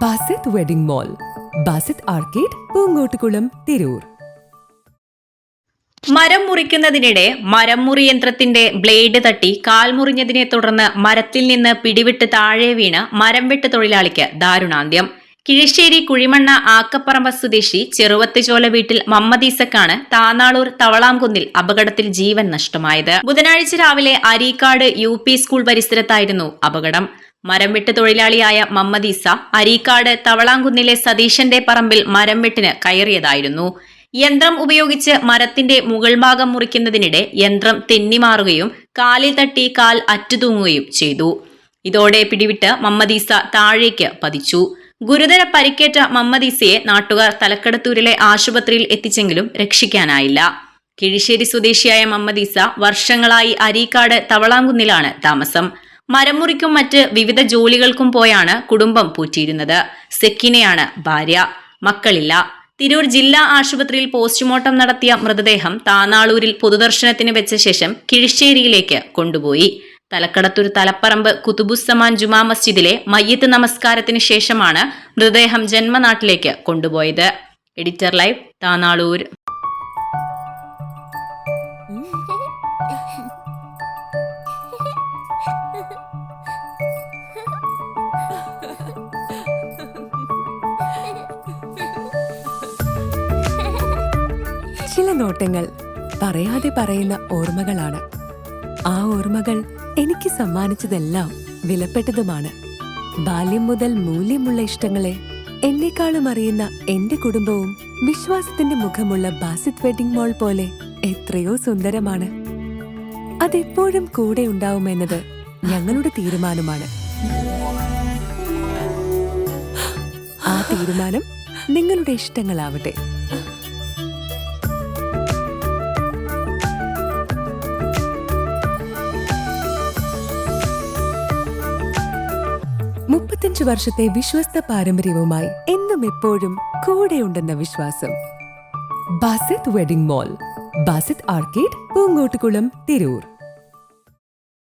Basit wedding mall, Basith arcade, Poongottukulam, Tirur. മരം മുറിക്കുന്നതിനിടെ മരം മുറി യന്ത്രത്തിന്റെ ബ്ലേഡ് തട്ടി കാൽ മുറിഞ്ഞതിനെ തുടർന്ന് മരത്തിൽ നിന്ന് പിടിവിട്ട് താഴെ വീണ് മരം വെട്ട് തൊഴിലാളിക്ക് ദാരുണാന്ത്യം. കിഴിശ്ശേരി കുഴിമണ്ണ ആക്കപ്പറമ്പ സ്വദേശി ചെറുവത്തുചോല വീട്ടിൽ മമ്മദീസക്കാണ് താനാളൂർ തവളാംകുന്നിൽ അപകടത്തിൽ ജീവൻ നഷ്ടമായത്. ബുധനാഴ്ച രാവിലെ അരീക്കാട് UP സ്കൂൾ പരിസരത്തായിരുന്നു അപകടം. മരം വെട്ട് തൊഴിലാളിയായ മമ്മദീസ അരീക്കാട് തവളാംകുന്നിലെ സതീശന്റെ പറമ്പിൽ മരം വെട്ടിന് കയറിയതായിരുന്നു. യന്ത്രം ഉപയോഗിച്ച് മരത്തിന്റെ മുകൾ ഭാഗം മുറിക്കുന്നതിനിടെ യന്ത്രം തെന്നിമാറുകയും കാലിൽ തട്ടി കാൽ അറ്റുതൂങ്ങുകയും ചെയ്തു. ഇതോടെ പിടിവിട്ട് മമ്മദീസ താഴേക്ക് പതിച്ചു. ഗുരുതര പരിക്കേറ്റ മമ്മദീസയെ നാട്ടുകാർ തലക്കടത്തൂരിലെ ആശുപത്രിയിൽ എത്തിച്ചെങ്കിലും രക്ഷിക്കാനായില്ല. കിഴിശ്ശേരി സ്വദേശിയായ മമ്മദീസ വർഷങ്ങളായി അരീക്കാട് തവളാംകുന്നിലാണ് താമസം. മരം മുറിക്കും മറ്റ് വിവിധ ജോലികൾക്കും പോയാണ് കുടുംബം പോറ്റിയിരുന്നത്. സെക്കിനെയാണ് ഭാര്യ. മക്കളില്ല. തിരൂർ ജില്ലാ ആശുപത്രിയിൽ പോസ്റ്റ്മോർട്ടം നടത്തിയ മൃതദേഹം താനാളൂരിൽ പൊതുദർശനത്തിന് വെച്ച ശേഷം കിഴിശ്ശേരിയിലേക്ക് കൊണ്ടുപോയി. തലക്കടത്തൂർ തലപ്പറമ്പ് കുതുബുസ്സമാൻ ജുമാ മസ്ജിദിലെ മയ്യിത്ത് നമസ്കാരത്തിന് ശേഷമാണ് മൃതദേഹം ജന്മനാട്ടിലേക്ക് കൊണ്ടുപോയത്. Editor live, Tanalur. ചില നോട്ടങ്ങൾ പറയാതെ പറയുന്ന ഓർമ്മകളാണ്. ആ ഓർമ്മകൾ എനിക്ക് സമ്മാനിച്ചതെല്ലാം വിലപ്പെട്ടതുമാണ്. ബാല്യം മുതൽ മൂല്യമുള്ള ഇഷ്ടങ്ങളെ എന്നെക്കാളും അറിയുന്ന എന്റെ കുടുംബവും വിശ്വാസത്തിന്റെ മുഖമുള്ള ബാസിത് വെഡിംഗ് മോൾ പോലെ എത്രയോ സുന്ദരമാണ്. അതെപ്പോഴും കൂടെ ഉണ്ടാവുമെന്നത് ഞങ്ങളുടെ തീരുമാനമാണ്. ആ തീരുമാനം നിങ്ങളുടെ ഇഷ്ടങ്ങളാവട്ടെ. വർഷത്തെ വിശ്വസ്ത പാരമ്പര്യവുമായി എന്നും എപ്പോഴും കൂടെയുണ്ടെന്ന വിശ്വാസം. Basith wedding mall, Basith arcade, Poongottukulam, Tirur.